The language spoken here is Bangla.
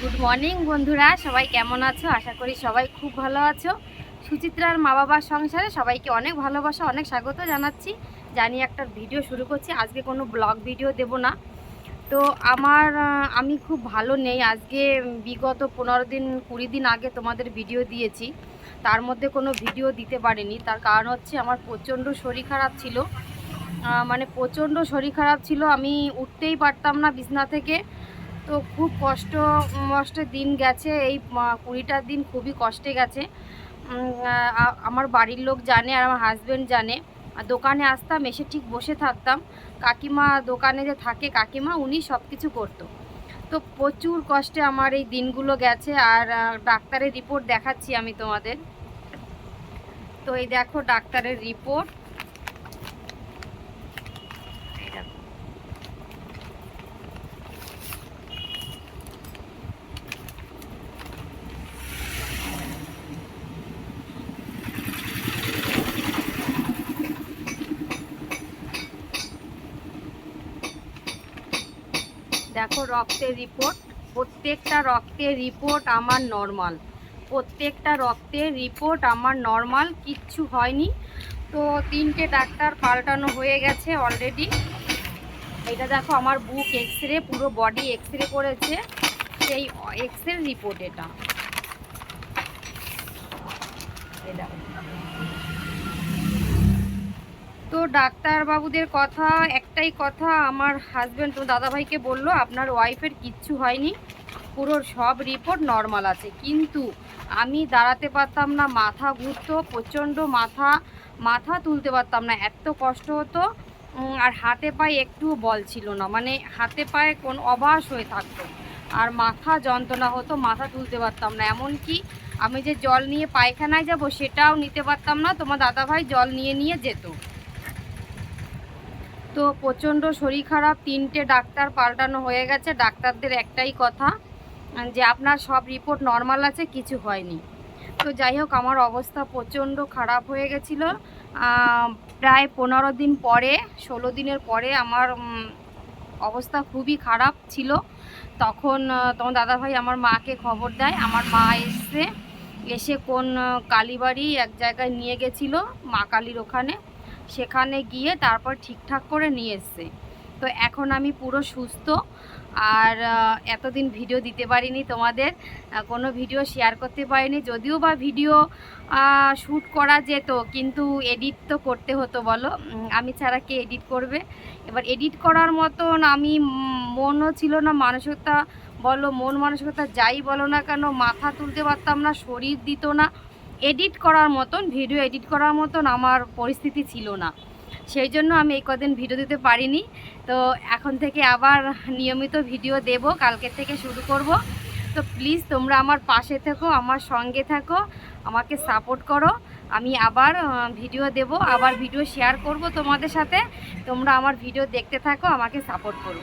গুড মর্নিং বন্ধুরা, সবাই কেমন আছো? আশা করি সবাই খুব ভালো আছো। সুচিত্রার মা বাবার সংসারে সবাইকে অনেক ভালোবাসা, অনেক স্বাগত জানাচ্ছি। জানি একটা ভিডিও শুরু করছি। আজকে কোনো ব্লগ ভিডিও দেব না। তো আমি খুব ভালো নেই আজকে। বিগত 15 দিন 20 দিন আগে তোমাদের ভিডিও দিয়েছি, তার মধ্যে কোনো ভিডিও দিতে পারিনি। তার কারণ হচ্ছে আমার প্রচণ্ড শরীর খারাপ ছিল। মানে প্রচণ্ড শরীর খারাপ ছিল, আমি উঠতেই পারতাম না বিছনা থেকে। তো খুব কষ্টের দিন গেছে, এই 20টা দিন খুবই কষ্টে গেছে। আমার বাড়ির লোক জানে আর আমার হাজব্যান্ড জানে। দোকানে আসতাম, এসে ঠিক বসে থাকতাম। কাকিমা দোকানে যে থাকে কাকিমা, উনি সব কিছু করতো। তো প্রচুর কষ্টে আমার এই দিনগুলো গেছে। আর ডাক্তারের রিপোর্ট দেখাচ্ছি আমি তোমাদের। তো এই দেখো ডাক্তারের রিপোর্ট। দেখো রক্তের রিপোর্ট। প্রত্যেকটা রক্তের রিপোর্ট আমার নর্মাল। প্রত্যেকটা রক্তের রিপোর্ট আমার নর্মাল, কিচ্ছু হয়নি। তো 3টে ডাক্তার পাল্টানো হয়ে গেছে অলরেডি। এটা দেখো আমার বুক এক্স রে, পুরো বডি এক্স রে করেছে, সেই এক্স রে রিপোর্ট এটা। তো ডাক্তারবাবুদের কথা একটাই কথা, আমার হাজব্যান্ড তো দাদাভাইকে বললো আপনার ওয়াইফের কিচ্ছু হয়নি, পুরো সব রিপোর্ট নর্মাল আছে। কিন্তু আমি দাঁড়াতে পারতাম না, মাথা ঘুরতো প্রচণ্ড, মাথা তুলতে পারতাম না, এত কষ্ট হতো। আর হাতে পায়ে একটুও বল ছিল না, মানে হাতে পায়ে কোন অবশ হয়ে থাকতো। আর মাথা যন্ত্রণা হতো, মাথা তুলতে পারতাম না। এমনকি আমি যে জল নিয়ে পায়খানায় যাব সেটাও নিতে পারতাম না, তোমার দাদাভাই জল নিয়ে নিয়ে যেত। তো প্রচণ্ড শরীর খারাপ, 3টে ডাক্তার পাল্টানো হয়ে গেছে। ডাক্তারদের একটাই কথা যে আপনার সব রিপোর্ট নর্মাল আছে, কিছু হয়নি। তো যাই হোক, আমার অবস্থা প্রচণ্ড খারাপ হয়ে গেছিলো। প্রায় 15 দিন পরে, 16 দিনের পরে আমার অবস্থা খুবই খারাপ ছিল। তখন তোমার দাদাভাই আমার মাকে খবর দেয়। আমার মা এসে কোন কালীবাড়ি এক জায়গায় নিয়ে গেছিলো, মা কালীর ওখানে। সেখানে গিয়ে তারপর ঠিকঠাক করে নিয়ে এসছে। তো এখন আমি পুরো সুস্থ। আর এতদিন ভিডিও দিতে পারিনি তোমাদের, কোনো ভিডিও শেয়ার করতে পারিনি। যদিও বা ভিডিও শ্যুট করা যেত, কিন্তু এডিট তো করতে হতো বলো, আমি ছাড়া কে এডিট করবে? এবার এডিট করার মতন আমি মনও ছিল না, মানসিকতা বলো, মন মানসিকতা যাই বলো না কেন, মাথা তুলতে পারতাম না, শরীর দিত না। এডিট করার মতন, ভিডিও এডিট করার মতন আমার পরিস্থিতি ছিল না। সেই জন্য আমি এই কদিন ভিডিও দিতে পারিনি। তো এখন থেকে আবার নিয়মিত ভিডিও দেব, কালকে থেকে শুরু করব। তো প্লিজ তোমরা আমার পাশে থেকো, আমার সঙ্গে থাকো, আমাকে সাপোর্ট করো। আমি আবার ভিডিও দেব, আবার ভিডিও শেয়ার করব তোমাদের সাথে। তোমরা আমার ভিডিও দেখতে থাকো, আমাকে সাপোর্ট করো।